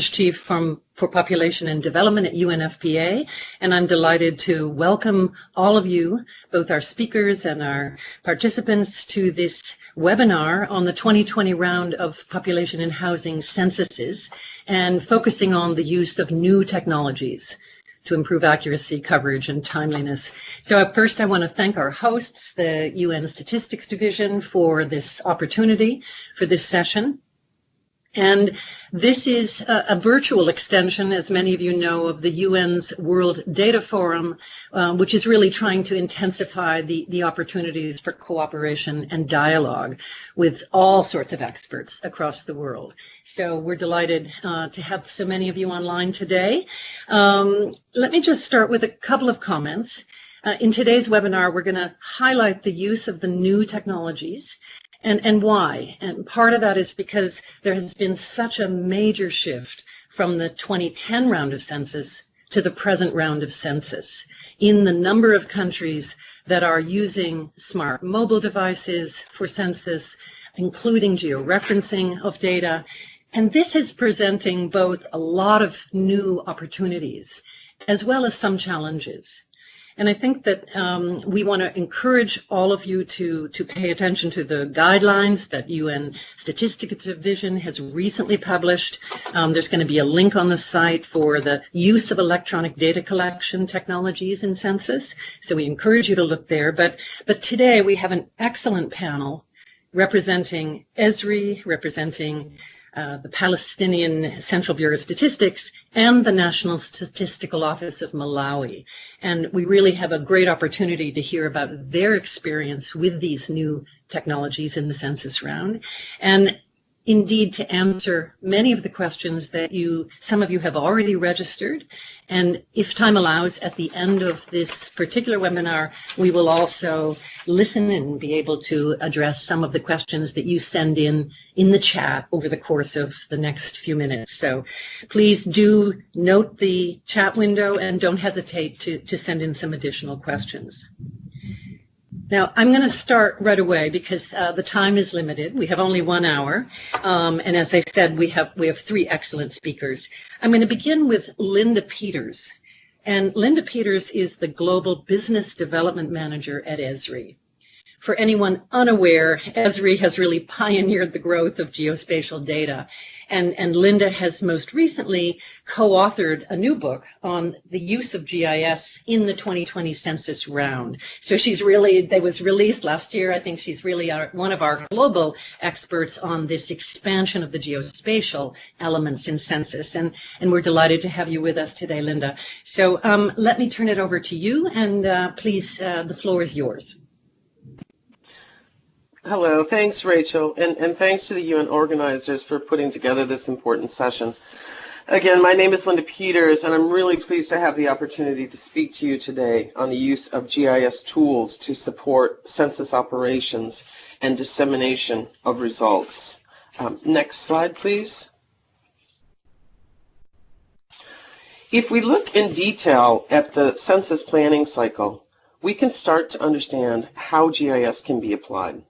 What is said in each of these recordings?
Branch Chief for Population and Development at UNFPA, and I'm delighted to welcome all of you, both our speakers and our participants, to this webinar on the 2020 round of population and housing censuses, and focusing on the use of new technologies to improve accuracy, coverage, and timeliness. So first I want to thank our hosts, the UN Statistics Division, for this opportunity for this session. And this is a virtual extension, as many of you know, of the UN's World Data Forum, which is really trying to intensify the opportunities for cooperation and dialogue with all sorts of experts across the world. So we're delighted to have so many of you online today. Let me just start with a couple of comments. In today's webinar, we're going to highlight the use of the new technologies and why. And part of that is because there has been such a major shift from the 2010 round of census to the present round of census in the number of countries that are using smart mobile devices for census, including georeferencing of data. And this is presenting both a lot of new opportunities as well as some challenges. And I think that we want to encourage all of you to pay attention to the guidelines that UN Statistics Division has recently published. There's going to be a link on the site for the use of electronic data collection technologies in census. So we encourage you to look there. But today we have an excellent panel representing ESRI, representing the Palestinian Central Bureau of Statistics, and the National Statistical Office of Malawi. And we really have a great opportunity to hear about their experience with these new technologies in the census round, and indeed to answer many of the questions that some of you have already registered. And if time allows, at the end of this particular webinar, we will also listen and be able to address some of the questions that you send in the chat over the course of the next few minutes. So please do note the chat window and don't hesitate to send in some additional questions. Now, I'm going to start right away because the time is limited. We have only 1 hour. And as I said, we have 3 excellent speakers. I'm going to begin with Linda Peters. And Linda Peters is the Global Business Development Manager at ESRI. For anyone unaware, ESRI has really pioneered the growth of geospatial data. And Linda has most recently co-authored a new book on the use of GIS in the 2020 census round. So that was released last year. I think she's really one of our global experts on this expansion of the geospatial elements in census. And we're delighted to have you with us today, Linda. So let me turn it over to you, and please, the floor is yours. Hello, thanks Rachel, and thanks to the UN organizers for putting together this important session. Again, my name is Linda Peters, and I'm really pleased to have the opportunity to speak to you today on the use of GIS tools to support census operations and dissemination of results. Next slide, please. If we look in detail at the census planning cycle, we can start to understand how GIS can be applied.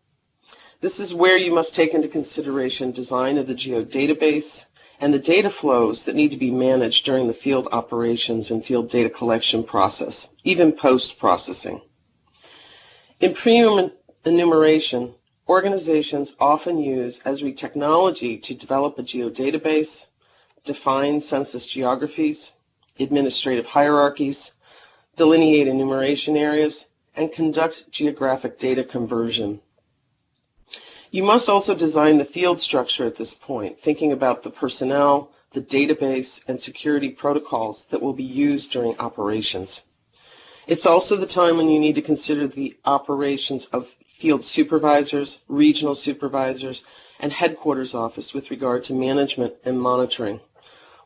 This is where you must take into consideration design of the geodatabase and the data flows that need to be managed during the field operations and field data collection process, even post-processing. In pre-enumeration, organizations often use ESRI technology to develop a geodatabase, define census geographies, administrative hierarchies, delineate enumeration areas, and conduct geographic data conversion. You must also design the field structure at this point, thinking about the personnel, the database, and security protocols that will be used during operations. It's also the time when you need to consider the operations of field supervisors, regional supervisors, and headquarters office with regard to management and monitoring.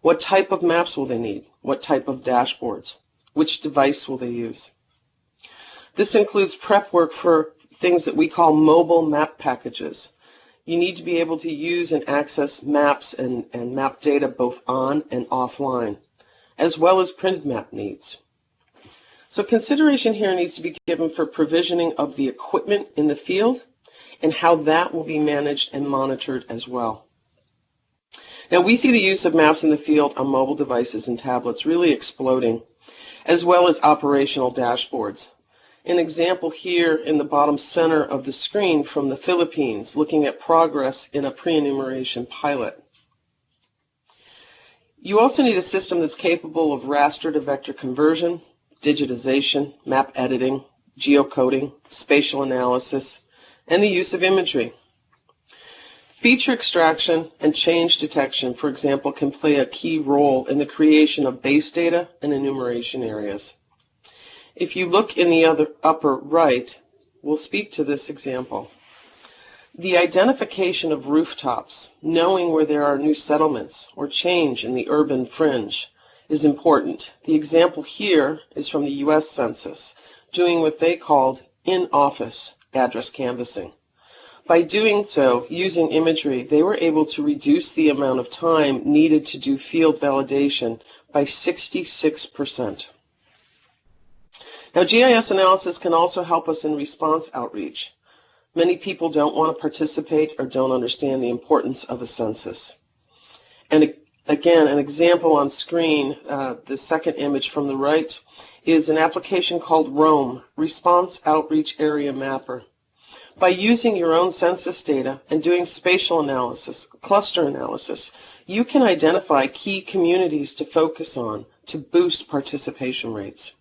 What type of maps will they need? What type of dashboards? Which device will they use? This includes prep work for things that we call mobile map packages. You need to be able to use and access maps and map data both on and offline, as well as printed map needs. So consideration here needs to be given for provisioning of the equipment in the field and how that will be managed and monitored as well. Now we see the use of maps in the field on mobile devices and tablets really exploding, as well as operational dashboards. An example here in the bottom center of the screen from the Philippines, looking at progress in a pre-enumeration pilot. You also need a system that's capable of raster to vector conversion, digitization, map editing, geocoding, spatial analysis, and the use of imagery. Feature extraction and change detection, for example, can play a key role in the creation of base data and enumeration areas. If you look in the upper right, we'll speak to this example. The identification of rooftops, knowing where there are new settlements or change in the urban fringe, is important. The example here is from the US Census, doing what they called in-office address canvassing. By doing so, using imagery, they were able to reduce the amount of time needed to do field validation by 66%. Now, GIS analysis can also help us in response outreach. Many people don't want to participate or don't understand the importance of a census. And again, an example on screen, the second image from the right, is an application called ROAM, Response Outreach Area Mapper. By using your own census data and doing spatial analysis, cluster analysis, you can identify key communities to focus on to boost participation rates.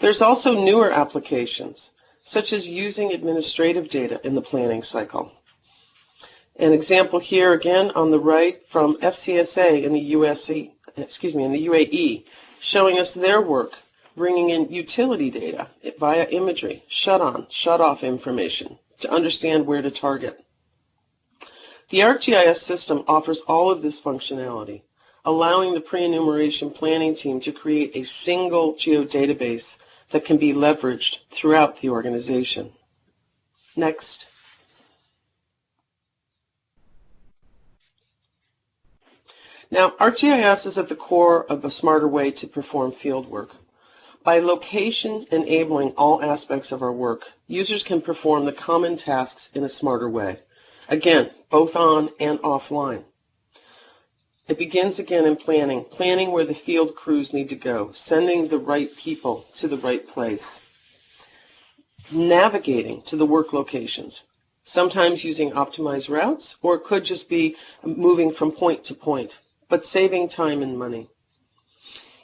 There's also newer applications, such as using administrative data in the planning cycle. An example here again on the right from FCSA in the UAE, showing us their work bringing in utility data via imagery, shut-on, shut-off information to understand where to target. The ArcGIS system offers all of this functionality, allowing the pre-enumeration planning team to create a single geodatabase that can be leveraged throughout the organization. Next. Now, ArcGIS is at the core of a smarter way to perform field work. By location enabling all aspects of our work, users can perform the common tasks in a smarter way. Again, both on and offline. It begins again in planning where the field crews need to go, sending the right people to the right place. Navigating to the work locations, sometimes using optimized routes, or it could just be moving from point to point, but saving time and money.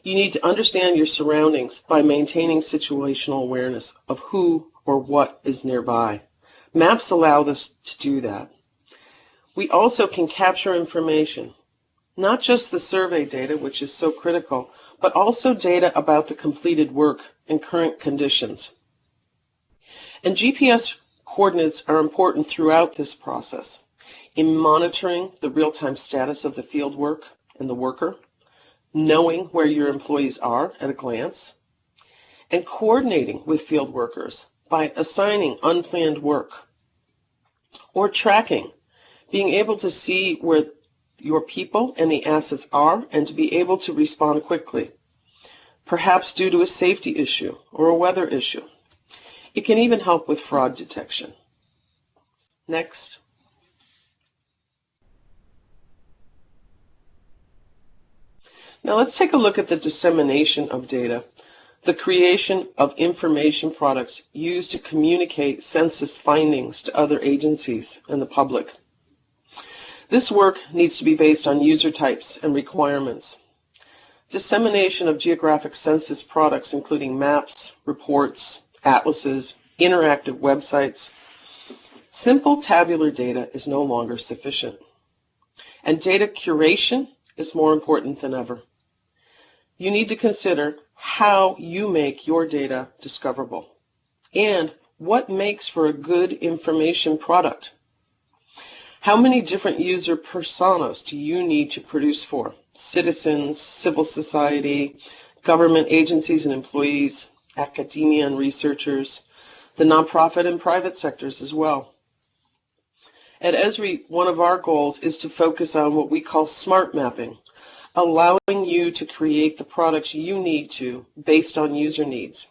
You need to understand your surroundings by maintaining situational awareness of who or what is nearby. Maps allow us to do that. We also can capture information, not just the survey data, which is so critical, but also data about the completed work and current conditions. And GPS coordinates are important throughout this process in monitoring the real-time status of the field work and the worker, knowing where your employees are at a glance, and coordinating with field workers by assigning unplanned work, or tracking, being able to see where your people and the assets are and to be able to respond quickly, perhaps due to a safety issue or a weather issue. It can even help with fraud detection. Next. Now let's take a look at the dissemination of data, the creation of information products used to communicate census findings to other agencies and the public. This work needs to be based on user types and requirements. Dissemination of geographic census products, including maps, reports, atlases, interactive websites. Simple tabular data is no longer sufficient, and data curation is more important than ever. You need to consider how you make your data discoverable and what makes for a good information product. How many different user personas do you need to produce for? Citizens, civil society, government agencies and employees, academia and researchers, the nonprofit and private sectors as well. At Esri, one of our goals is to focus on what we call smart mapping, allowing you to create the products you need to based on user needs.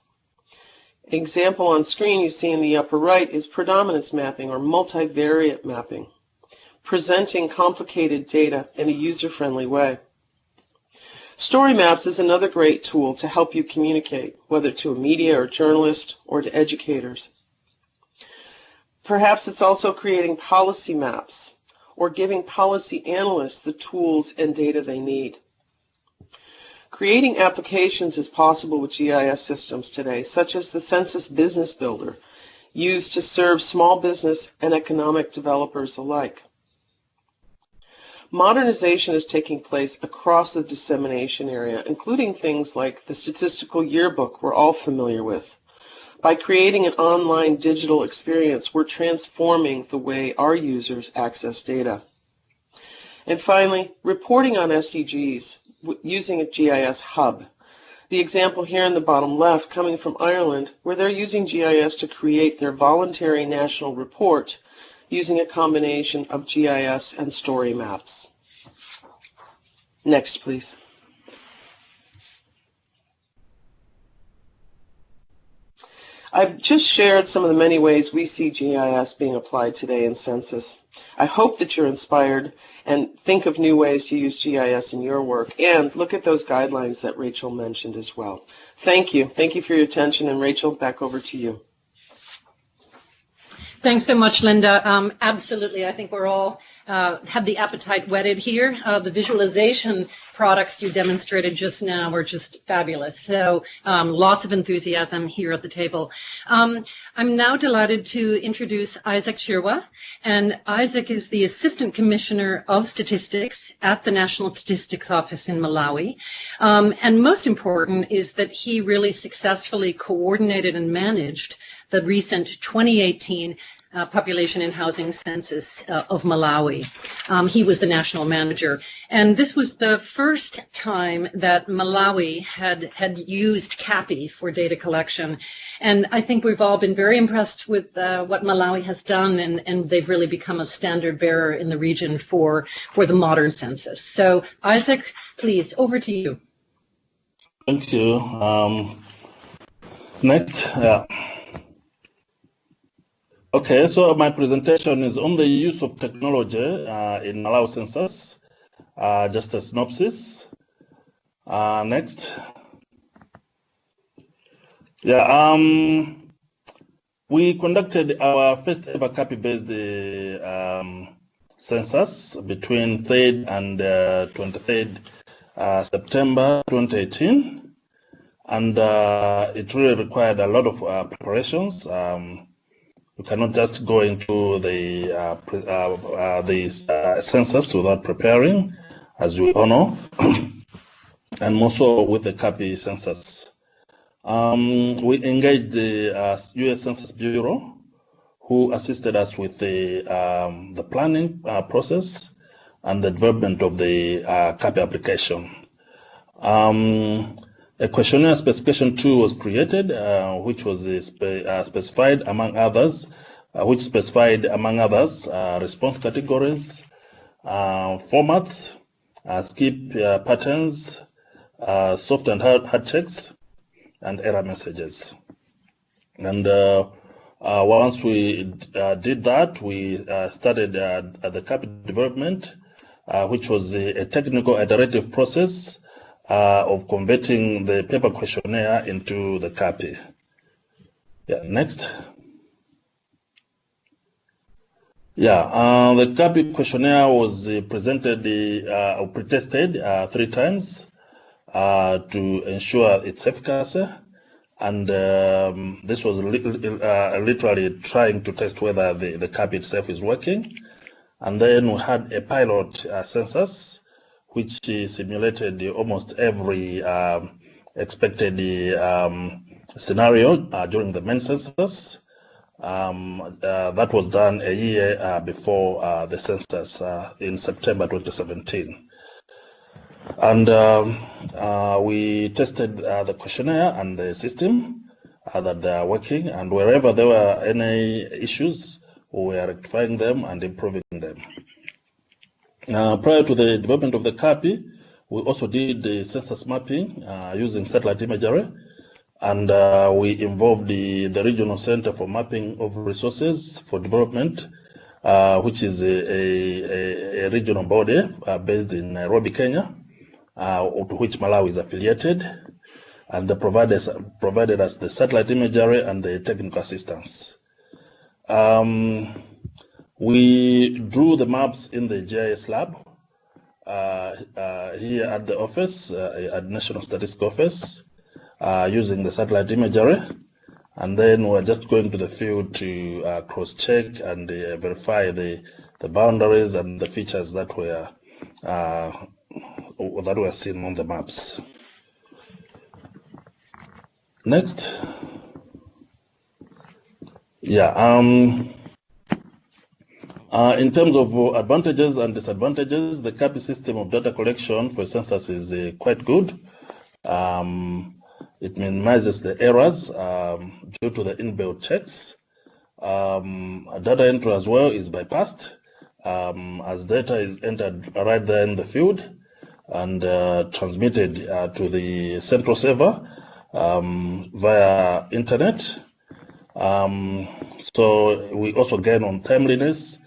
An example on screen you see in the upper right is predominance mapping or multivariate mapping. presenting complicated data in a user-friendly way. Story maps is another great tool to help you communicate, whether to a media or journalist or to educators. Perhaps it's also creating policy maps or giving policy analysts the tools and data they need. Creating applications is possible with GIS systems today, such as the Census Business Builder, used to serve small business and economic developers alike. Modernization is taking place across the dissemination area, including things like the statistical yearbook we're all familiar with. By creating an online digital experience, we're transforming the way our users access data. And finally, reporting on SDGs using a GIS hub. The example here in the bottom left coming from Ireland, where they're using GIS to create their voluntary national report using a combination of GIS and story maps. Next, please. I've just shared some of the many ways we see GIS being applied today in census. I hope that you're inspired and think of new ways to use GIS in your work, and look at those guidelines that Rachel mentioned as well. Thank you. Thank you for your attention, and Rachel, back over to you. Thanks so much, Linda. Absolutely. I think we're all have the appetite whetted here. The visualization products you demonstrated just now were just fabulous. So lots of enthusiasm here at the table. I'm now delighted to introduce Isaac Shirwa. And Isaac is the Assistant Commissioner of Statistics at the National Statistics Office in Malawi. And most important is that he really successfully coordinated and managed the recent 2018 population and housing census of Malawi. He was the national manager. And this was the first time that Malawi had used CAPI for data collection. And I think we've all been very impressed with what Malawi has done, and they've really become a standard bearer in the region for the modern census. So Isaac, please, over to you. Thank you. Next. Okay, so my presentation is on the use of technology in Malawi census. Just a synopsis. Next. Yeah, we conducted our first ever CAPI-based census between 3rd and 23rd September 2018, and it really required a lot of preparations. You cannot just go into the census without preparing, as we all know, and also with the CAPI census. We engaged the U.S. Census Bureau, who assisted us with the planning process and the development of the CAPI application. A questionnaire specification tool was created, which was specified among others, response categories, formats, skip patterns, soft and hard checks, and error messages. And once we did that, we started the CAPI development, which was a technical iterative process of converting the paper questionnaire into the CAPI. Yeah, next. Yeah, the CAPI questionnaire was presented or pre-tested 3 times to ensure its efficacy, and this was literally trying to test whether the CAPI itself is working. And then we had a pilot census, which simulated almost every expected scenario during the main census. That was done a year before the census in September 2017. And we tested the questionnaire and the system that they are working, and wherever there were any issues, we are rectifying them and improving them. Prior to the development of the CAPI, we also did the census mapping using satellite imagery, and we involved the Regional Center for Mapping of Resources for Development which is a regional body based in Nairobi, Kenya, to which Malawi is affiliated, and they provided us the satellite imagery and the technical assistance. We drew the maps in the GIS lab here at the office, at National Statistics Office, using the satellite imagery. And then we're just going to the field to cross-check and verify the boundaries and the features that were seen on the maps. Next. Yeah. In terms of advantages and disadvantages, the CAPI system of data collection for census is quite good. It minimizes the errors due to the inbuilt checks. Data entry as well is bypassed as data is entered right there in the field and transmitted to the central server via internet. So we also gain on timeliness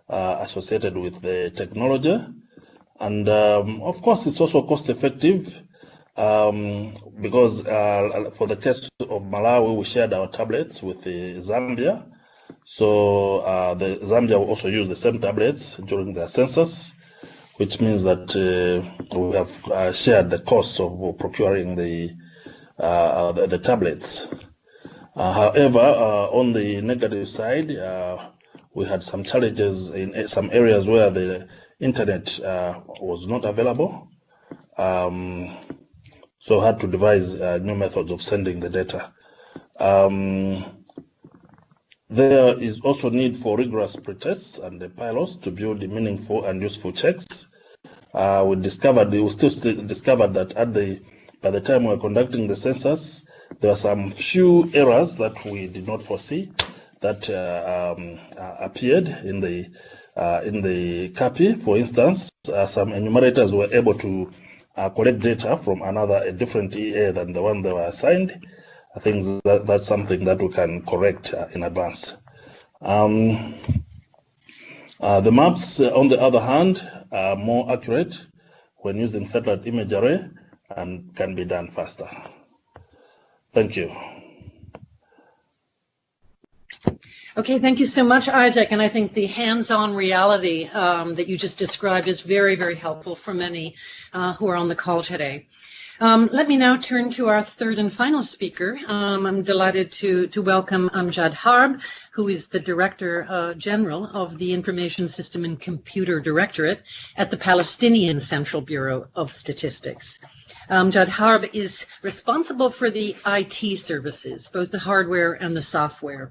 associated with the technology. And of course, it's also cost effective. Because for the case of Malawi, we shared our tablets with Zambia. So the Zambia will also use the same tablets during their census, which means that we have shared the cost of procuring the tablets. However, on the negative side, we had some challenges in some areas where the internet was not available. So had to devise new methods of sending the data. There is also need for rigorous pretests and the pilots to build meaningful and useful checks. We still discovered that by the time we were conducting the census, there were some few errors that we did not foresee that appeared in the CAPI. For instance, some enumerators were able to collect data from a different EA than the one they were assigned. I think that's something that we can correct in advance. The maps, on the other hand, are more accurate when using satellite imagery and can be done faster. Thank you. Okay, thank you so much, Isaac. And I think the hands-on reality that you just described is very, very helpful for many who are on the call today. Let me now turn to our third and final speaker. I'm delighted to welcome Amjad Harb, who is the Director General of the Information System and Computer Directorate at the Palestinian Central Bureau of Statistics. Amjad Harb is responsible for the IT services, both the hardware and the software.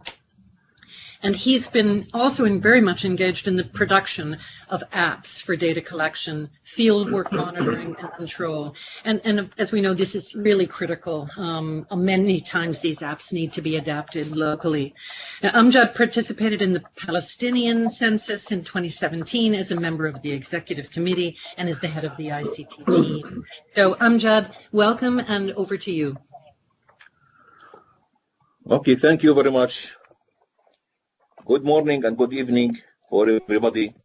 And he's been also very much engaged in the production of apps for data collection, field work monitoring and control. And as we know, this is really critical. Many times these apps need to be adapted locally. Now, Amjad participated in the Palestinian census in 2017 as a member of the executive committee and is the head of the ICT team. So Amjad, welcome, and over to you. Okay, thank you very much. Good morning and good evening for everybody.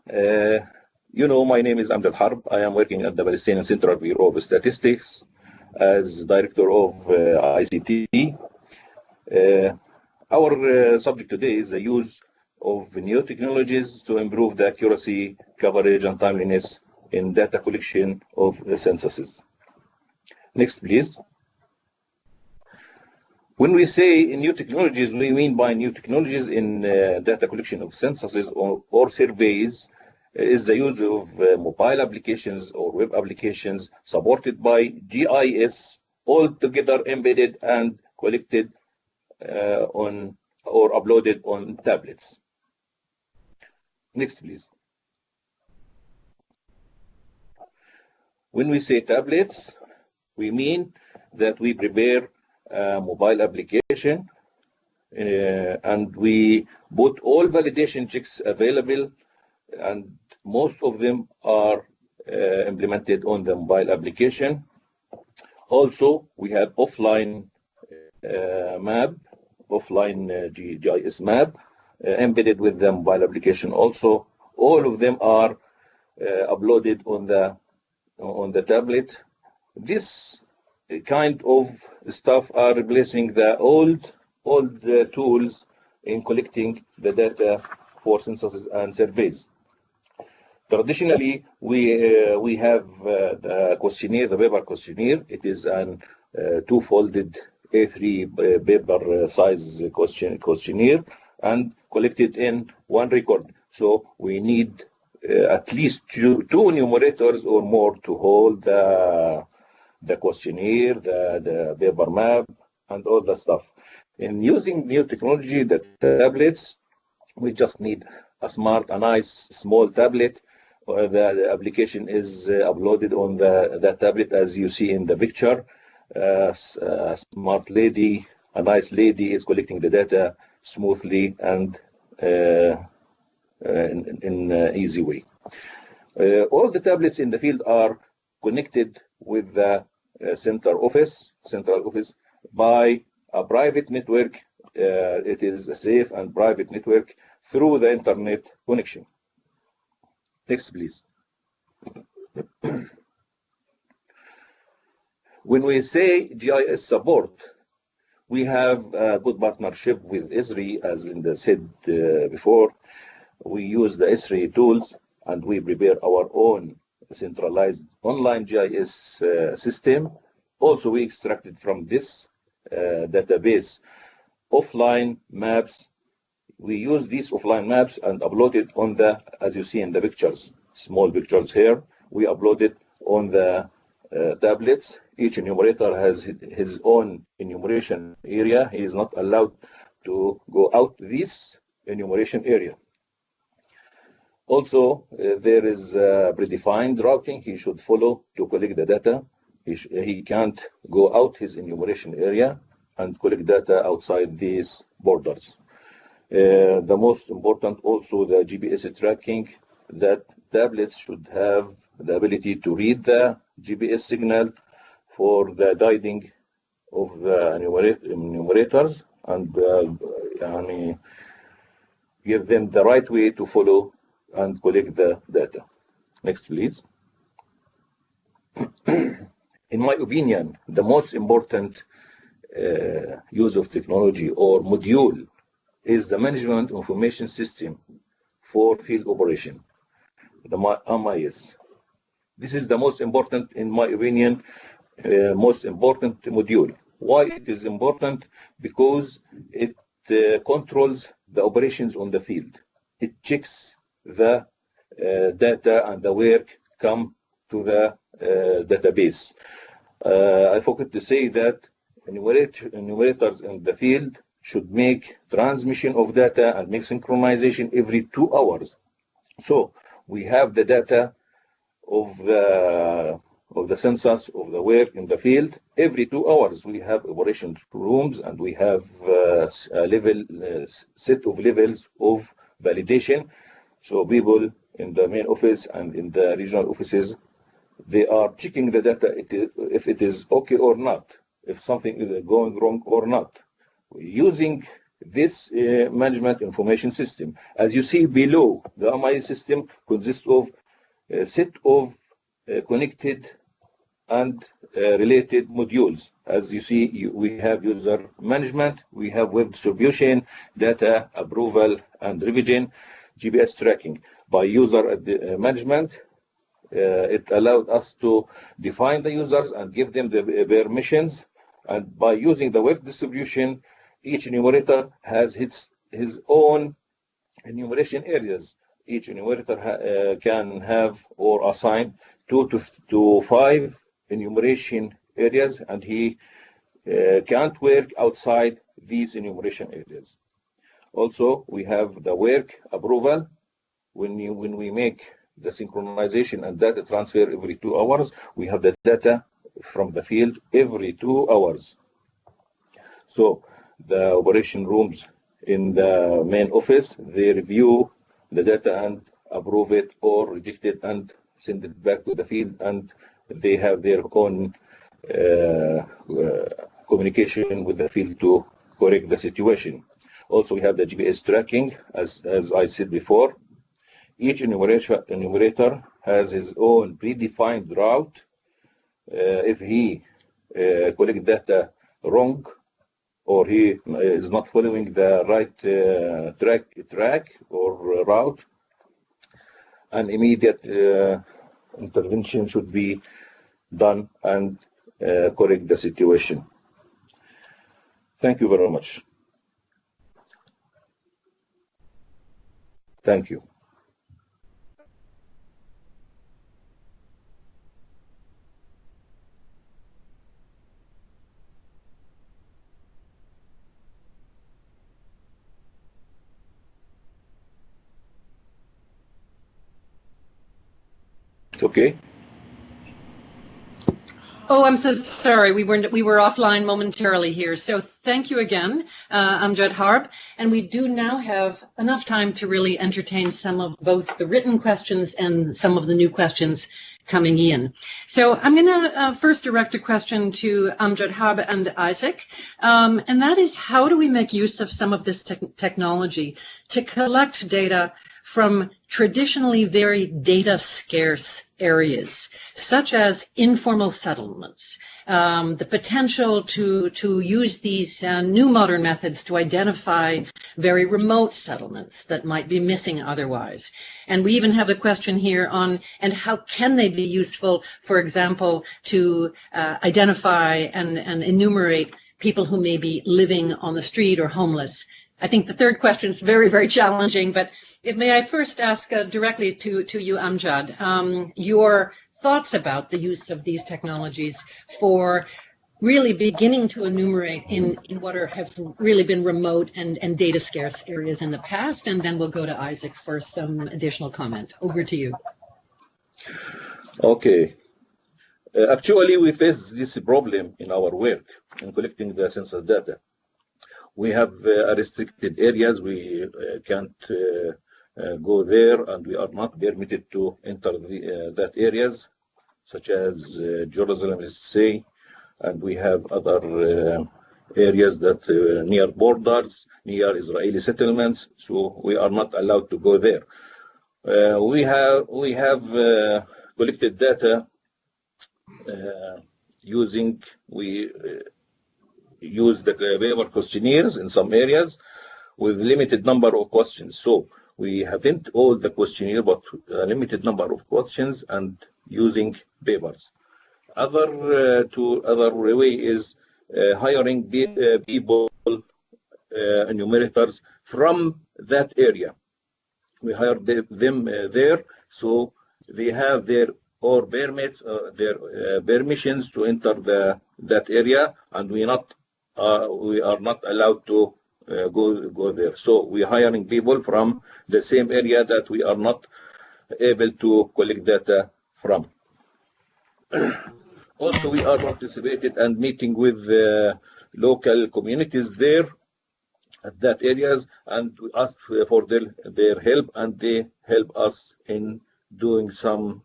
My name is Amjad Harb. I am working at the Palestinian Central Bureau of Statistics as Director of ICT. Our subject today is the use of new technologies to improve the accuracy, coverage, and timeliness in data collection of the censuses. Next, please. When we say new technologies, we mean by new technologies in data collection of censuses or surveys is the use of mobile applications or web applications supported by GIS, all together embedded and collected on or uploaded on tablets. Next, please. When we say tablets, we mean that we prepare a mobile application and we put all validation checks available, and most of them are implemented on the mobile application. Also, we have offline GIS map embedded with the mobile application also. All of them are uploaded on the tablet. This kind of stuff are replacing the old tools in collecting the data for censuses and surveys. Traditionally, we have the questionnaire, the paper questionnaire. It is an two-folded A3 paper size questionnaire and collected in one record. So we need at least two enumerators or more to hold the questionnaire, the paper map, and all the stuff. In using new technology, the tablets, we just need a nice small tablet. The application is uploaded on the tablet, as you see in the picture. A smart lady, a nice lady, is collecting the data smoothly and in an easy way. All the tablets in the field are connected with the central office by a private network. It is a safe and private network through the internet connection. Next, please. When we say GIS support, we have a good partnership with ESRI, as Linda said before. We use the ESRI tools and we prepare our own centralized online GIS system. Also, we extracted from this database offline maps. We use these offline maps and upload it on the, as you see in the pictures, small pictures here. We upload it on the tablets. Each enumerator has his own enumeration area. He is not allowed to go out this enumeration area. Also, there is predefined routing he should follow to collect the data. He can't go out his enumeration area and collect data outside these borders. The most important also, the GPS tracking, that tablets should have the ability to read the GPS signal for the guiding of the enumerators and give them the right way to follow and collect the data. Next, please. In my opinion, the most important use of technology or module is the Management Information System for Field Operation, the MIS. This is the most important, in my opinion, most important module. Why it is important? Because it controls the operations on the field. It checks the data and the work come to the database. I forgot to say that enumerators in the field should make transmission of data and make synchronization every 2 hours. So we have the data of the census, of the work in the field. Every 2 hours we have operations rooms and we have a set of levels of validation. So people in the main office and in the regional offices, they are checking the data if it is okay or not, if something is going wrong or not, using this management information system. As you see below, the MIS system consists of a set of connected and related modules. As you see, we have user management, we have web distribution, data approval and revision, GPS tracking. By user management, it allowed us to define the users and give them the permissions. And by using the web distribution, each enumerator has his own enumeration areas. Each enumerator can have or assign 2 to 5 enumeration areas, and he can't work outside these enumeration areas. Also, we have the work approval. When we make the synchronization and data transfer every 2 hours, we have the data from the field every 2 hours. So the operation rooms in the main office, they review the data and approve it or reject it and send it back to the field, and they have their own communication with the field to correct the situation. Also, we have the GPS tracking, as I said before. Each enumerator has his own predefined route. If he collects data wrong, or he is not following the right track or route, an immediate intervention should be done and correct the situation. Thank you very much. Thank you. Okay. Oh, I'm so sorry. We were offline momentarily here. So thank you again, Amjad Harb. And we do now have enough time to really entertain some of both the written questions and some of the new questions coming in. So I'm going to first direct a question to Amjad Harb and Isaac. And that is, how do we make use of some of this technology to collect data from traditionally very data scarce areas, such as informal settlements, the potential to use these new modern methods to identify very remote settlements that might be missing otherwise. And we even have a question here on, and how can they be useful, for example, to identify and enumerate people who may be living on the street or homeless. I think the third question is very, very challenging, but may I first ask directly to you, Amjad, your thoughts about the use of these technologies for really beginning to enumerate in what have really been remote and data scarce areas in the past, and then we'll go to Isaac for some additional comment. Over to you. Okay. Actually, we face this problem in our work in collecting the census data. We have restricted areas. We can't go there, and we are not permitted to enter that areas, such as Jerusalem, let's say, and we have other areas that near borders, near Israeli settlements, so we are not allowed to go there. We have collected data using use the paper questionnaires in some areas with limited number of questions. So we haven't all the questionnaire, but a limited number of questions and using papers. Other way is hiring people, enumerators from that area. We hire them there, so they have their permits, their permissions to enter that area, and we are not allowed to go there. So we are hiring people from the same area that we are not able to collect data from. Also, we are participated and meeting with local communities there at that areas, and we ask for their help, and they help us in doing some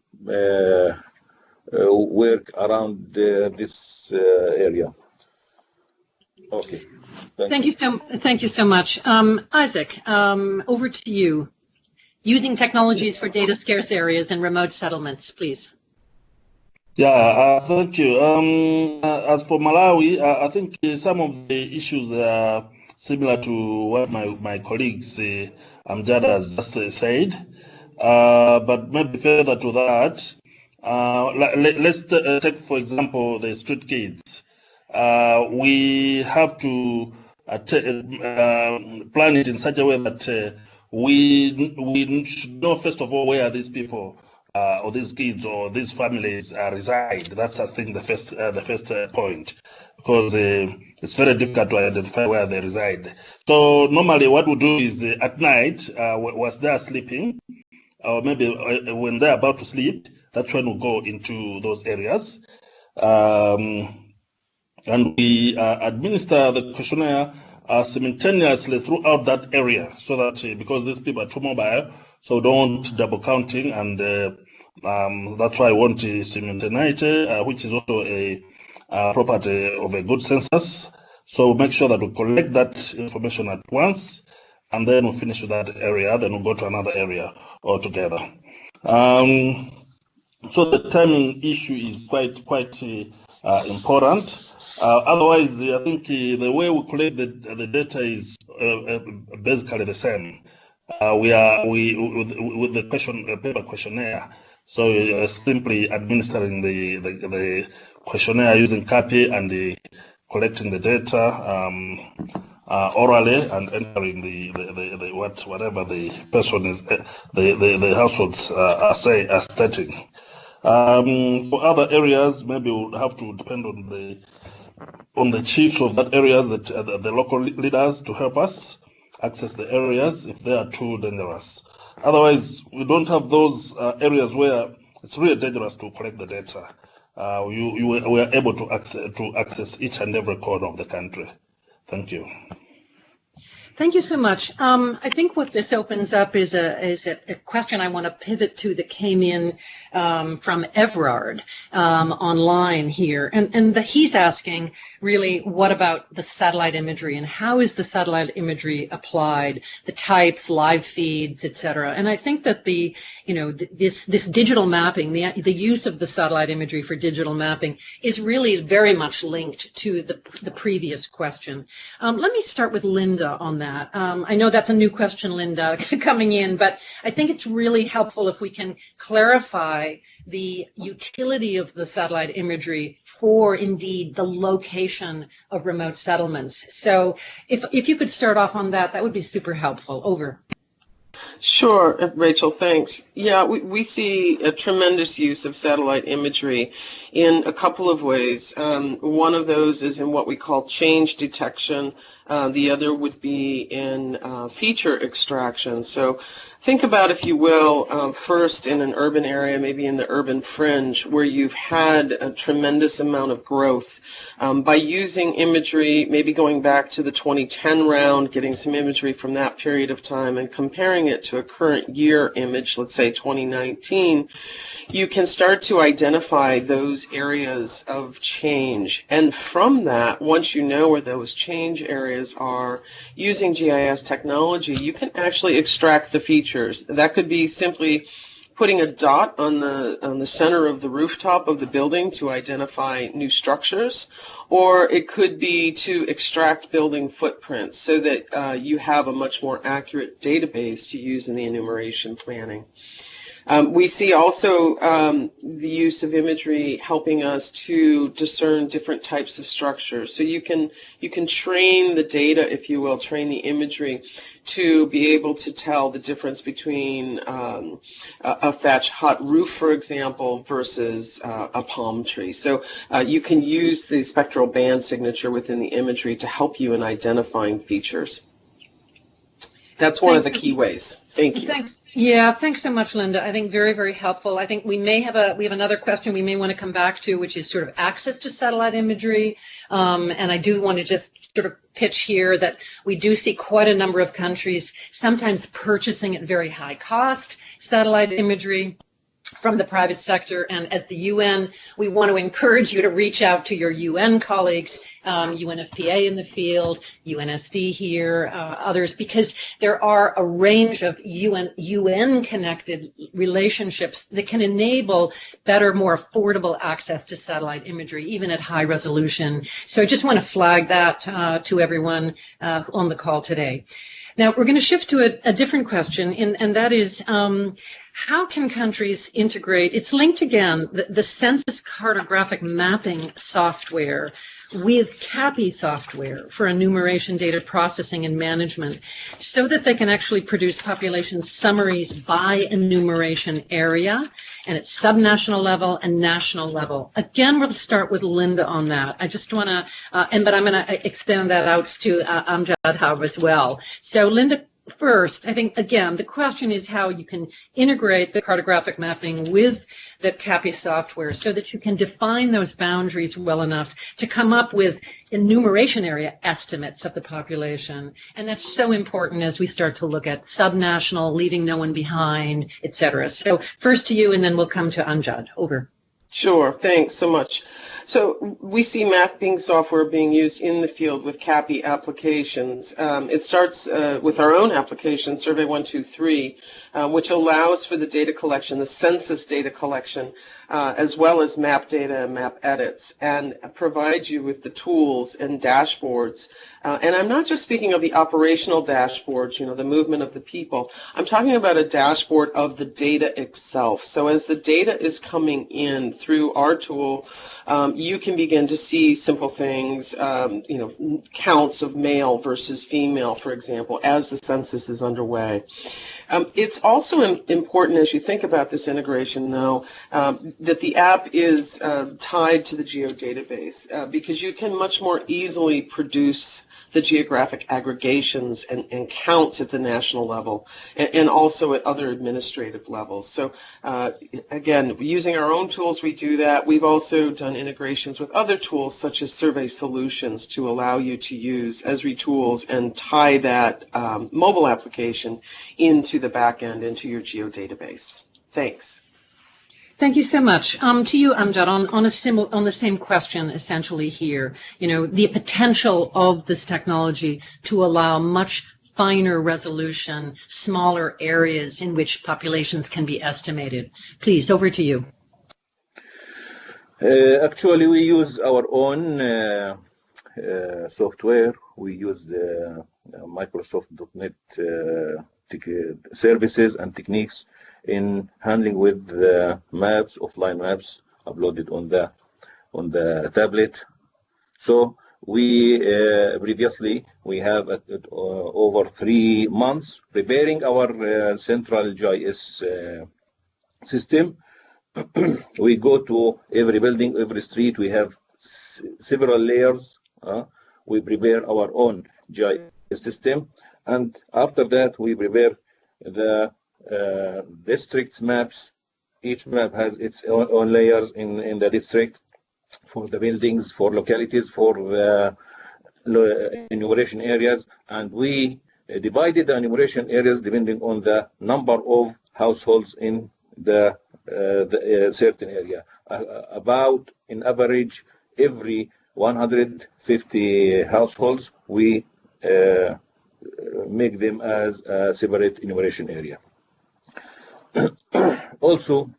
work around this area. Okay. Thank you so much. Isaac, over to you. Using technologies for data scarce areas and remote settlements, please. Yeah, thank you. As for Malawi, I think some of the issues are similar to what my colleagues Amjad has just said. But maybe further to that, let's take, for example, the street kids. We have to plan it in such a way that we should know, first of all, where these people or these kids or these families reside. That's, I think, the first point, because it's very difficult to identify where they reside. So normally what we do is at night, once they are sleeping, or maybe when they're about to sleep, that's when we go into those areas. And we administer the questionnaire simultaneously throughout that area, so that because these people are too mobile, so don't double counting, and that's why I want simultaneity, which is also a property of a good census. So make sure that we collect that information at once, and then we finish with that area, then we'll go to another area altogether. So the timing issue is quite important. Otherwise, I think the way we collect the data is basically the same. With the paper questionnaire. So simply administering the questionnaire using CAPI and collecting the data orally and entering the whatever the person is the households are stating. For other areas, maybe we'll have to depend on the chiefs of that areas, the local leaders, to help us access the areas if they are too dangerous. Otherwise, we don't have those areas where it's really dangerous to collect the data. We are able to access each and every corner of the country. Thank you. Thank you so much. I think what this opens up is a question I want to pivot to that came in from Everard online here. And he's asking, really, what about the satellite imagery and how is the satellite imagery applied, the types, live feeds, et cetera. And I think that this digital mapping, the use of the satellite imagery for digital mapping is really very much linked to the previous question. Let me start with Linda on that. I know that's a new question, Linda, coming in, but I think it's really helpful if we can clarify the utility of the satellite imagery for, indeed, the location of remote settlements. So if you could start off on that, that would be super helpful. Over. Sure, Rachel, thanks. Yeah, we see a tremendous use of satellite imagery in a couple of ways. One of those is in what we call change detection. The other would be in feature extraction. So think about, if you will, first in an urban area, maybe in the urban fringe, where you've had a tremendous amount of growth. By using imagery, maybe going back to the 2010 round, getting some imagery from that period of time and comparing it to a current year image, let's say 2019, you can start to identify those areas of change. And from that, once you know where those change areas are, using GIS technology, you can actually extract the features. That could be simply putting a dot on the center of the rooftop of the building to identify new structures, or it could be to extract building footprints so that you have a much more accurate database to use in the enumeration planning. We see also the use of imagery helping us to discern different types of structures. So you can train the data, if you will, train the imagery to be able to tell the difference between a thatched hut roof, for example, versus a palm tree. So you can use the spectral band signature within the imagery to help you in identifying features. That's one of the key ways. Thank you. Thanks. Yeah, thanks so much, Linda. I think very, very helpful. I think we have another question we may want to come back to, which is sort of access to satellite imagery. And I do want to just sort of pitch here that we do see quite a number of countries sometimes purchasing at very high cost satellite imagery from the private sector, and as the UN, we want to encourage you to reach out to your UN colleagues, UNFPA in the field, UNSD here, others, because there are a range of UN-connected relationships that can enable better, more affordable access to satellite imagery, even at high resolution. So I just want to flag that to everyone on the call today. Now, we're going to shift to a different question, and that is, how can countries integrate, it's linked again, the census cartographic mapping software with CAPI software for enumeration data processing and management so that they can actually produce population summaries by enumeration area and at subnational level and national level. Again, we'll start with Linda on that. I just want to, but I'm going to extend that out to Amjad Haub as well. So Linda, first, I think, again, the question is how you can integrate the cartographic mapping with the CAPI software so that you can define those boundaries well enough to come up with enumeration area estimates of the population. And that's so important as we start to look at subnational, leaving no one behind, et cetera. So first to you, and then we'll come to Amjad. Over. Sure, thanks so much. So we see mapping software being used in the field with CAPI applications. It starts with our own application, Survey 123, which allows for the data collection, the census data collection, as well as map data and map edits, and provides you with the tools and dashboards. And I'm not just speaking of the operational dashboards, you know, the movement of the people. I'm talking about a dashboard of the data itself. So as the data is coming in through our tool, you can begin to see simple things, you know, counts of male versus female, for example, as the census is underway. It's also important as you think about this integration, though, that the app is tied to the geodatabase because you can much more easily produce the geographic aggregations and counts at the national level and also at other administrative levels. So again, using our own tools, we do that. We've also done integrations with other tools such as Survey Solutions to allow you to use Esri tools and tie that mobile application into the back end, into your geodatabase. Thanks. Thank you so much. To you, Amjad, on the same question, essentially here, you know, the potential of this technology to allow much finer resolution, smaller areas in which populations can be estimated. Please, over to you. Actually, we use our own software. We use the Microsoft.NET services and techniques in handling with the maps, offline maps uploaded on the tablet. So we previously we have over 3 months preparing our central GIS system. We go to every building, every street. We have several layers. We prepare our own GIS system, and after that we prepare the districts maps. Each map has its own layers in the district for the buildings, for localities, for the enumeration areas, and we divided the enumeration areas depending on the number of households in the certain area. About, in average, every 150 households, we make them as a separate enumeration area. Also,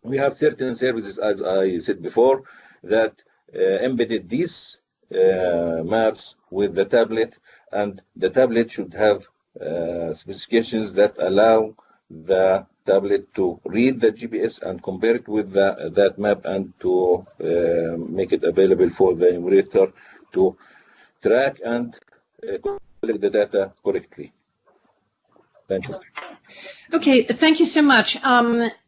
we have certain services, as I said before, that embedded these maps with the tablet, and the tablet should have specifications that allow the tablet to read the GPS and compare it with that map, and to make it available for the enumerator to track and collect the data correctly. Thank you. Okay, thank you so much.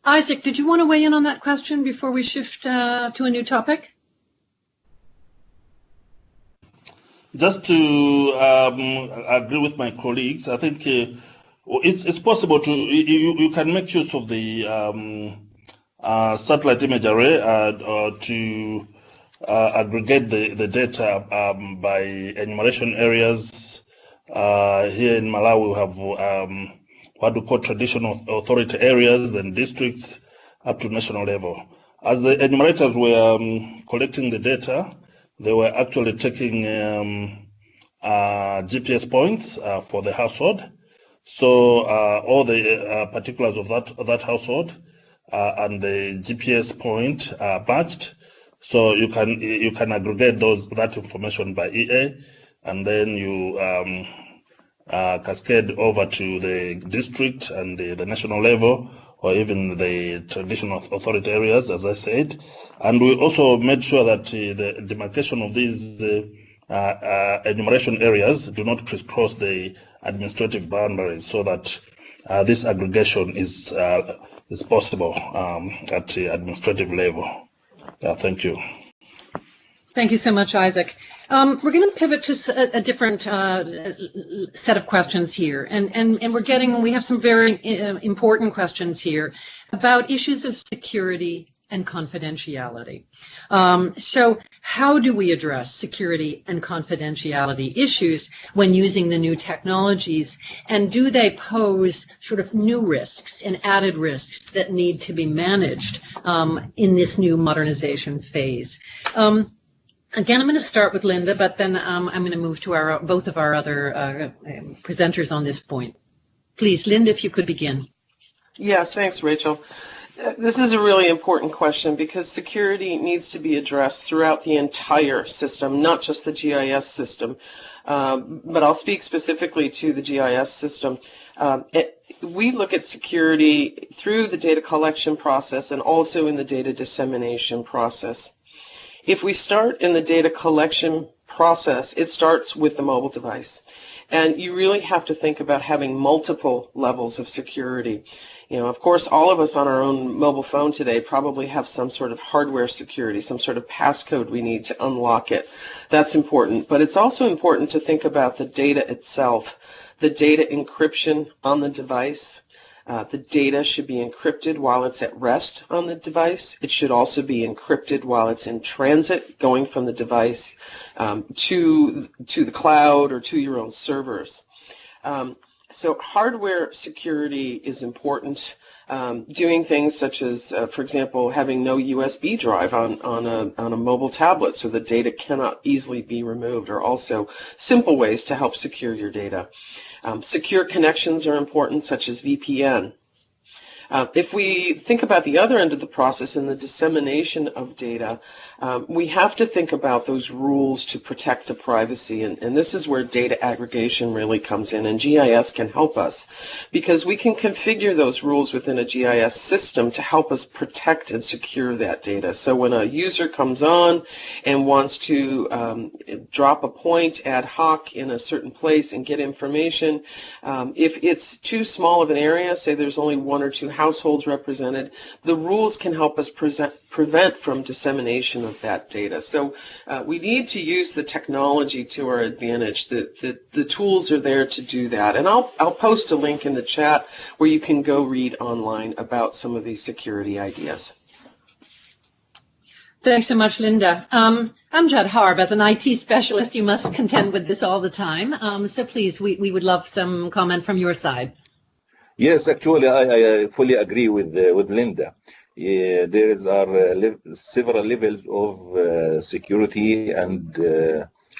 Isaac, did you want to weigh in on that question before we shift to a new topic? Just to agree with my colleagues, I think it's possible to you can make use of the satellite image array to aggregate the data by enumeration areas. Here in Malawi, we have what we call traditional authority areas, then districts, up to national level. As the enumerators were collecting the data, they were actually taking GPS points for the household. So all the particulars of that household and the GPS point are matched. So you can aggregate that information by EA, and then you cascade over to the district and the national level, or even the traditional authority areas, as I said. And we also made sure that the demarcation of these enumeration areas do not crisscross the administrative boundaries, so that this aggregation is possible at the administrative level. Thank you. Thank you so much, Isaac. We're going to pivot to a different set of questions here, and we have some very important questions here about issues of security and confidentiality. So how do we address security and confidentiality issues when using the new technologies, and do they pose sort of new risks and added risks that need to be managed in this new modernization phase? Again, I'm going to start with Linda, but then I'm going to move to both of our other presenters on this point. Please, Linda, if you could begin. Yes, thanks, Rachel. This is a really important question because security needs to be addressed throughout the entire system, not just the GIS system. But I'll speak specifically to the GIS system. We look at security through the data collection process and also in the data dissemination process. If we start in the data collection process, it starts with the mobile device. And you really have to think about having multiple levels of security. You know, of course, all of us on our own mobile phone today probably have some sort of hardware security, some sort of passcode we need to unlock it. That's important. But it's also important to think about the data itself, the data encryption on the device. The data should be encrypted while it's at rest on the device. It should also be encrypted while it's in transit, going from the device to the cloud or to your own servers. So hardware security is important. Doing things such as, for example, having no USB drive on a mobile tablet so the data cannot easily be removed are also simple ways to help secure your data. Secure connections are important, such as VPN. If we think about the other end of the process in the dissemination of data, we have to think about those rules to protect the privacy, and this is where data aggregation really comes in, and GIS can help us because we can configure those rules within a GIS system to help us protect and secure that data. So when a user comes on and wants to drop a point ad hoc in a certain place and get information, if it's too small of an area, say there's only 1 or 2 households represented, the rules can help us prevent from dissemination of that data. So we need to use the technology to our advantage. The tools are there to do that. And I'll post a link in the chat where you can go read online about some of these security ideas. Thanks so much, Linda. Amjad Harb, as an IT specialist, you must contend with this all the time. So please, we would love some comment from your side. Yes, actually, I fully agree with Linda. There are several levels of security and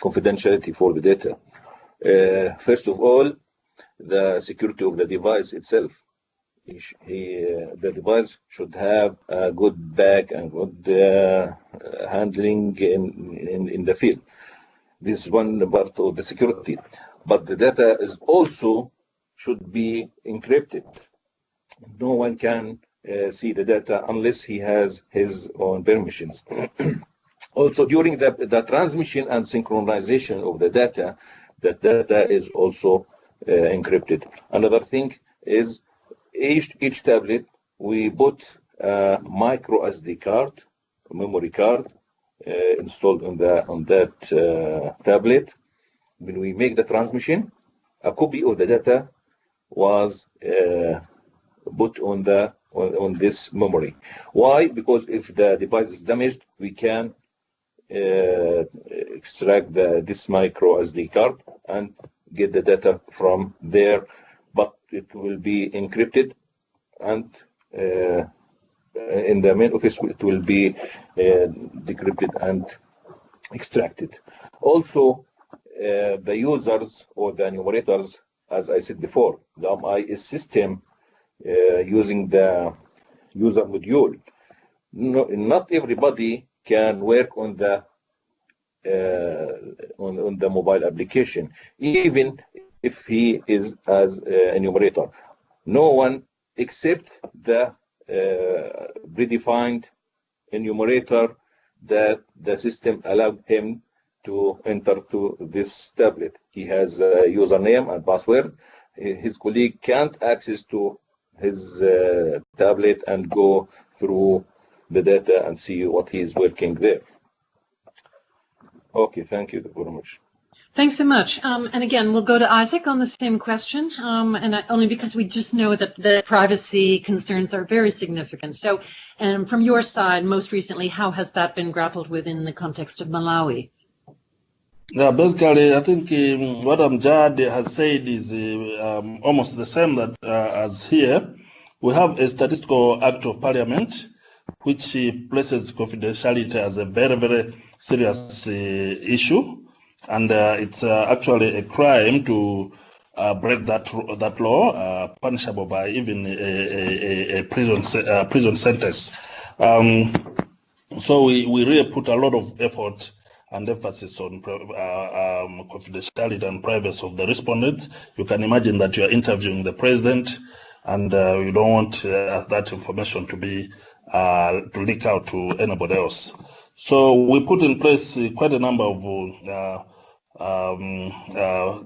confidentiality for the data. First of all, the security of the device itself. The device should have a good back and good handling in the field. This is one part of the security. But the data is also should be encrypted. No one can see the data unless he has his own permissions. Also, during the transmission and synchronization of the data is also encrypted. Another thing is each tablet, we put a micro SD card, a memory card installed on that tablet. When we make the transmission, a copy of the data was put on this memory. Why? Because if the device is damaged, we can extract this micro SD card and get the data from there, but it will be encrypted, and in the main office it will be decrypted and extracted. Also, the users or the enumerators, as I said before, the MIS system using the user module. Not everybody can work on the mobile application, even if he is as enumerator. No one except the predefined enumerator that the system allowed him to enter to this tablet. He has a username and password. His colleague can't access to his tablet and go through the data and see what he is working there. Okay, thank you very much. Thanks so much. And again, we'll go to Isaac on the same question, only because we just know that the privacy concerns are very significant. So, and from your side, most recently, how has that been grappled with in the context of Malawi? Yeah, basically, I think what Amjad has said is almost the same that as here. We have a Statistical Act of Parliament, which places confidentiality as a very, very serious issue. And it's actually a crime to break that law, punishable by even a prison sentence. So we really put a lot of effort and emphasis on confidentiality and privacy of the respondents. You can imagine that you are interviewing the president, and you don't want that information to be to leak out to anybody else. So we put in place quite a number of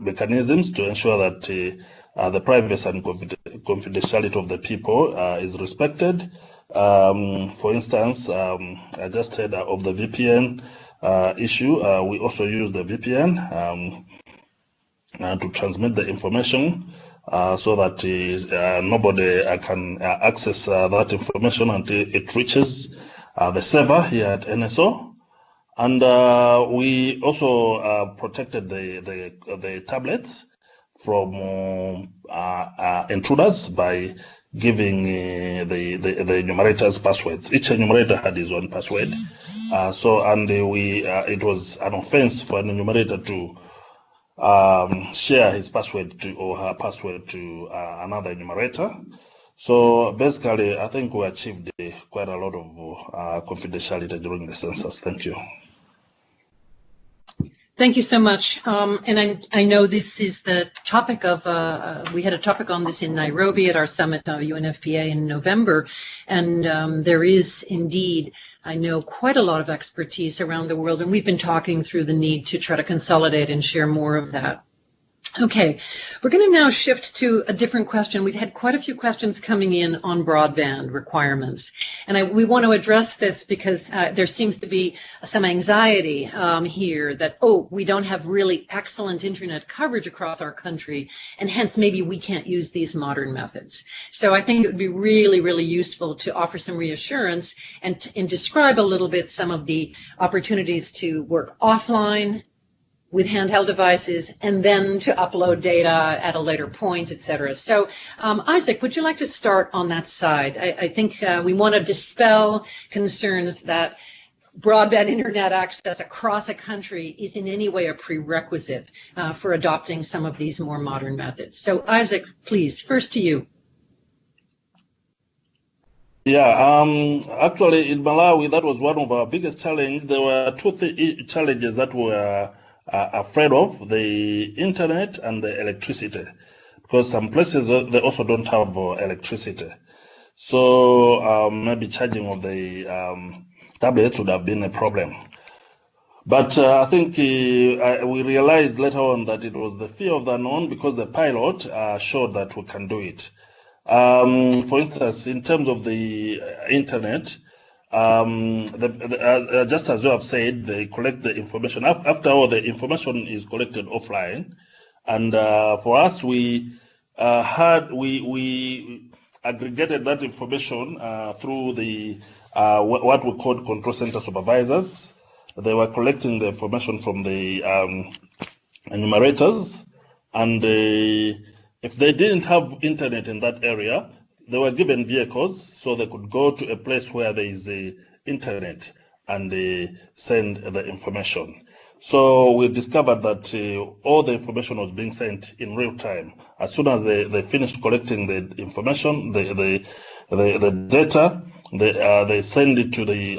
mechanisms to ensure that the privacy and confidentiality of the people is respected. For instance, I just said of the VPN issue. We also use the VPN to transmit the information so that nobody can access that information until it reaches the server here at NSO. And we also protected the tablets from intruders by giving the enumerators passwords. Each enumerator had his own password. It was an offense for an enumerator to share his password or her password to another enumerator. So basically, I think we achieved quite a lot of confidentiality during the census. Thank you. Thank you so much. And I know this is the topic of, we had a topic on this in Nairobi at our summit, UNFPA, in November. And there is indeed, I know, quite a lot of expertise around the world. And we've been talking through the need to try to consolidate and share more of that. Okay, we're going to now shift to a different question. We've had quite a few questions coming in on broadband requirements. And we want to address this because there seems to be some anxiety here that, oh, we don't have really excellent internet coverage across our country, and hence maybe we can't use these modern methods. So I think it would be really, really useful to offer some reassurance and describe a little bit some of the opportunities to work offline with handheld devices, and then to upload data at a later point, et cetera. So, Isaac, would you like to start on that side? I think we want to dispel concerns that broadband internet access across a country is in any way a prerequisite for adopting some of these more modern methods. So, Isaac, please, first to you. Yeah, actually in Malawi, that was one of our biggest challenges. There were two challenges that were afraid of: the internet and the electricity, because some places they also don't have electricity. So maybe charging of the tablets would have been a problem. But I think we realized later on that it was the fear of the unknown, because the pilot showed that we can do it. For instance, in terms of the internet, just as you have said, they collect the information. After all, the information is collected offline, and for us, we aggregated that information through the what we called control center supervisors. They were collecting the information from the enumerators, and if they didn't have internet in that area, they were given vehicles so they could go to a place where there is internet and send the information. So we discovered that all the information was being sent in real time. As soon as they finished collecting the information, the data, they send it to the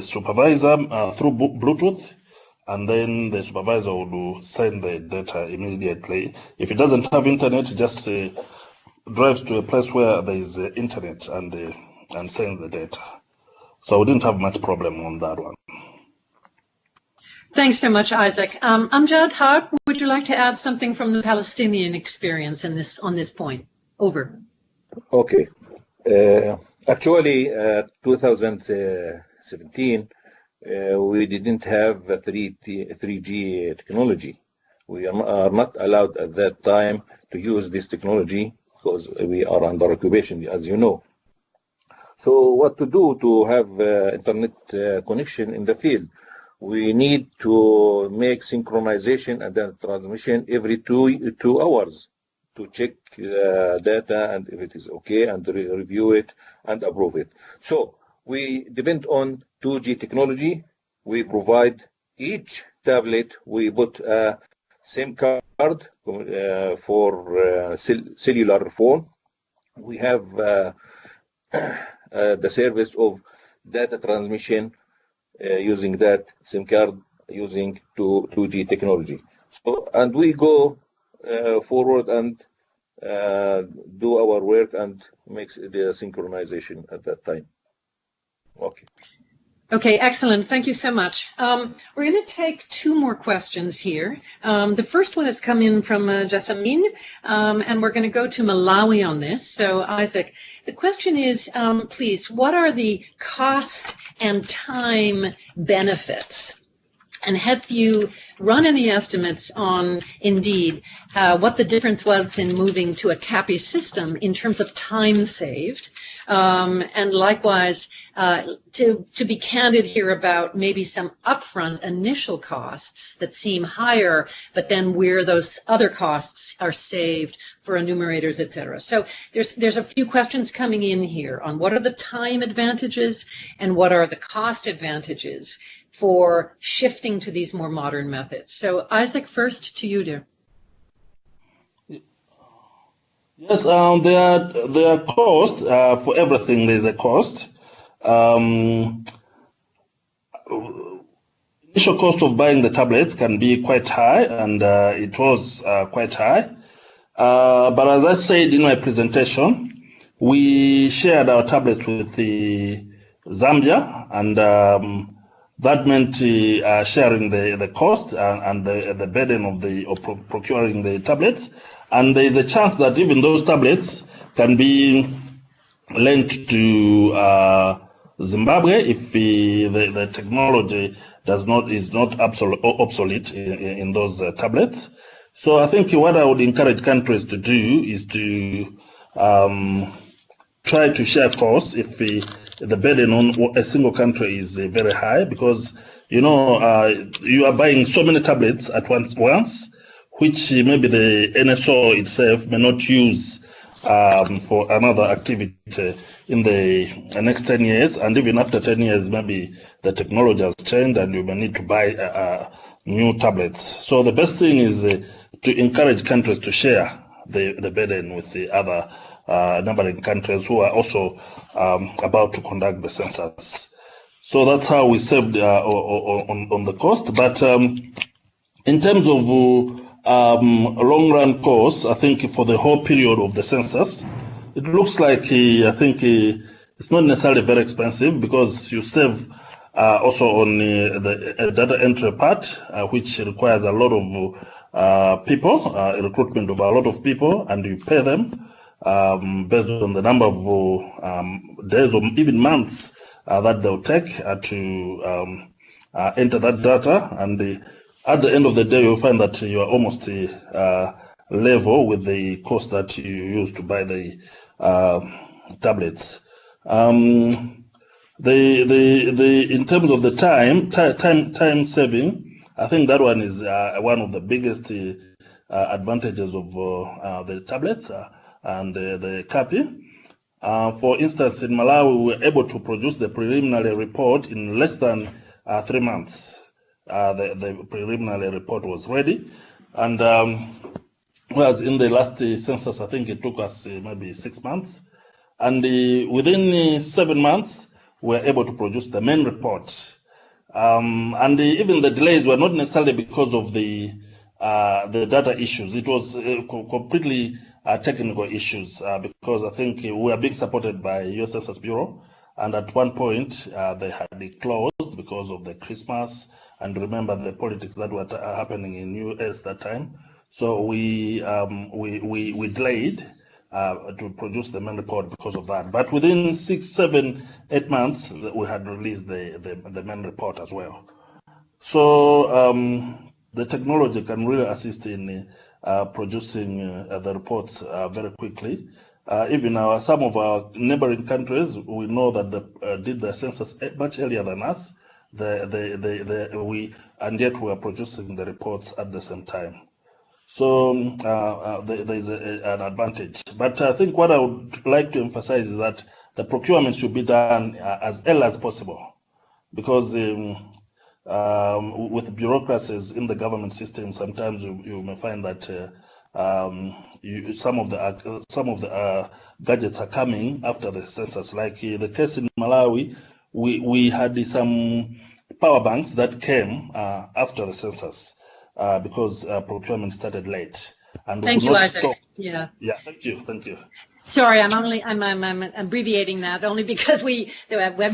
supervisor through Bluetooth, and then the supervisor will send the data immediately. If it doesn't have internet, just drives to a place where there is internet and sends the data. So we didn't have much problem on that one. Thanks so much, Isaac. Amjad, Harp, would you like to add something from the Palestinian experience on this point? Over. Okay. Actually, 2017, we didn't have 3G technology. We are not allowed at that time to use this technology because we are under occupation, as you know. So what to do to have internet connection in the field? We need to make synchronization and then transmission every two hours to check data, and if it is okay, and review it and approve it. So we depend on 2G technology. We provide each tablet, we put a SIM card for cellular phone. We have the service of data transmission using that SIM card using 2G technology. So, and we go forward and do our work and makes the synchronization at that time. Okay. Okay, excellent. Thank you so much. We're going to take two more questions here. The first one has come in from Jasmine, and we're going to go to Malawi on this. So, Isaac, the question is, please, what are the cost and time benefits? And have you run any estimates on, indeed, what the difference was in moving to a CAPI system in terms of time saved? And likewise, to be candid here about maybe some upfront initial costs that seem higher, but then where those other costs are saved for enumerators, et cetera. So there's a few questions coming in here on what are the time advantages and what are the cost advantages for shifting to these more modern methods. So Isaac, first to you, dear. Yes, there are costs for everything. There's a cost. Initial cost of buying the tablets can be quite high, and it was quite high. But as I said in my presentation, we shared our tablets with the Zambia, and that meant sharing the cost and the burden of procuring the tablets. And there is a chance that even those tablets can be lent to Zimbabwe if the technology is not obsolete in those tablets. So I think what I would encourage countries to do is to try to share costs if the burden on a single country is very high, because you are buying so many tablets at once, which maybe the NSO itself may not use for another activity in the next 10 years, and even after 10 years, maybe the technology has changed and you may need to buy new tablets. So the best thing is to encourage countries to share the burden with the other neighboring countries who are also about to conduct the census. So that's how we saved on the cost. But in terms of long-run costs, I think for the whole period of the census, it looks like it's not necessarily very expensive, because you save also on the data entry part, which requires a lot of people, recruitment of a lot of people, and you pay them based on the number of days or even months that they'll take to enter that data. And at the end of the day, you'll find that you are almost level with the cost that you use to buy the tablets. In terms of the time saving, I think that one is one of the biggest advantages of the tablets and the CAPI. For instance, in Malawi, we were able to produce the preliminary report in less than 3 months. The preliminary report was ready, and whereas in the last census, I think it took us maybe 6 months, and within 7 months, we were able to produce the main report. And even the delays were not necessarily because of the data issues. It was completely technical issues, because I think we are being supported by US Census Bureau, and at one point they had it closed because of the Christmas, and remember the politics that were happening in US that time. So we delayed to produce the main report because of that. But within 6, 7, 8 months, we had released the main report as well. So the technology can really assist in producing the reports very quickly. Even some of our neighboring countries, we know that they did the census much earlier than us. And yet we are producing the reports at the same time. So there is an advantage. But I think what I would like to emphasize is that the procurement should be done as early as possible, because with bureaucracies in the government system, sometimes you may find that some of the gadgets are coming after the census. Like the case in Malawi, we had some power banks that came after the census because procurement started late. And thank you, Isaac. Stop. Yeah. Yeah. Thank you. Thank you. Sorry, I'm abbreviating that only because we've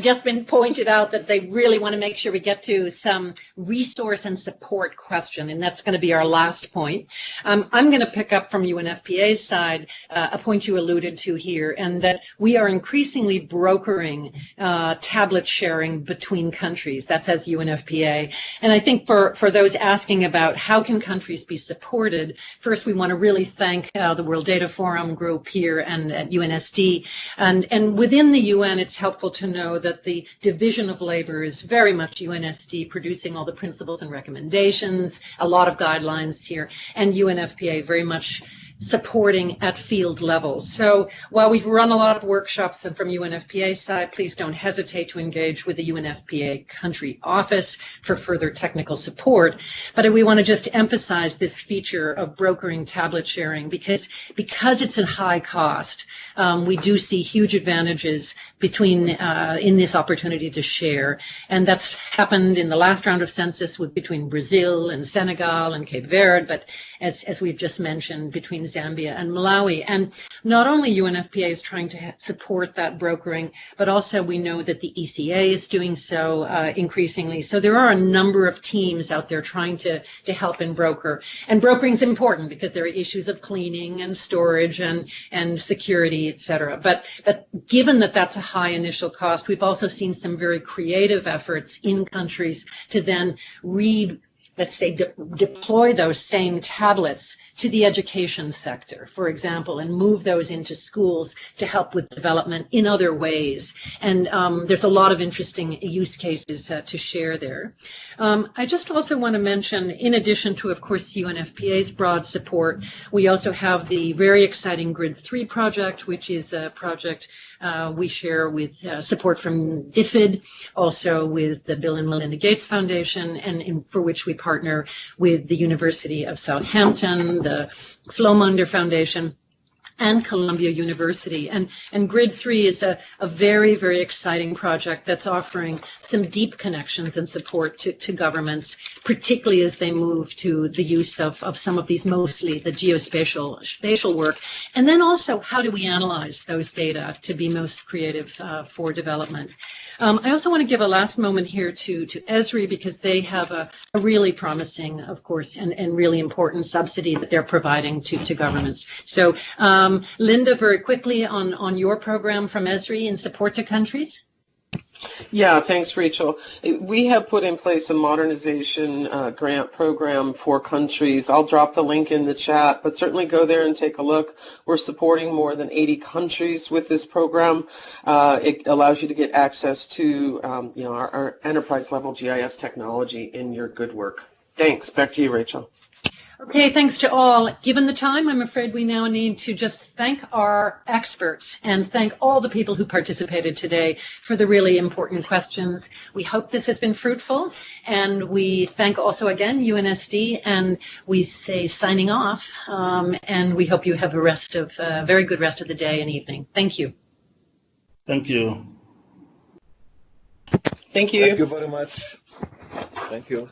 just been pointed out that they really want to make sure we get to some resource and support question, and that's going to be our last point. I'm going to pick up from UNFPA's side a point you alluded to here, and that we are increasingly brokering tablet sharing between countries. That's as UNFPA. And I think for those asking about how can countries be supported, first we want to really thank the World Data Forum group here and at UNSD. And within the UN, it's helpful to know that the division of labor is very much UNSD producing all the principles and recommendations, a lot of guidelines here, and UNFPA very much supporting at field levels. So while we've run a lot of workshops and from UNFPA's side, please don't hesitate to engage with the UNFPA country office for further technical support. But we want to just emphasize this feature of brokering tablet sharing because it's a high cost. We do see huge advantages in this opportunity to share. And that's happened in the last round of census between Brazil and Senegal and Cape Verde, but as we've just mentioned, between Zambia and Malawi. And not only UNFPA is trying to support that brokering, but also we know that the ECA is doing so increasingly. So there are a number of teams out there trying to help and broker. And brokering is important because there are issues of cleaning and storage and security, et cetera. But given that that's a high initial cost, we've also seen some very creative efforts in countries to then let's say, deploy those same tablets to the education sector, for example, and move those into schools to help with development in other ways. And there's a lot of interesting use cases to share there. I just also want to mention, in addition to, of course, UNFPA's broad support, we also have the very exciting Grid 3 project, which is a project we share with support from DFID, also with the Bill and Melinda Gates Foundation, and for which we partner with the University of Southampton, the Flomunder Foundation, and Columbia University. And Grid 3 is a very, very exciting project that's offering some deep connections and support to governments, particularly as they move to the use of some of these, mostly the geospatial work. And then also, how do we analyze those data to be most creative for development? I also want to give a last moment here to Esri, because they have a really promising, of course, and really important subsidy that they're providing to governments. So Linda, very quickly on your program from Esri in support to countries. Yeah, thanks, Rachel. We have put in place a modernization grant program for countries. I'll drop the link in the chat, but certainly go there and take a look. We're supporting more than 80 countries with this program. It allows you to get access to our enterprise level GIS technology in your good work. Thanks. Back to you, Rachel. Okay, thanks to all. Given the time, I'm afraid we now need to just thank our experts and thank all the people who participated today for the really important questions. We hope this has been fruitful, and we thank also again UNSD, and we say signing off, and we hope you have a very good rest of the day and evening. Thank you. Thank you. Thank you. Thank you very much. Thank you.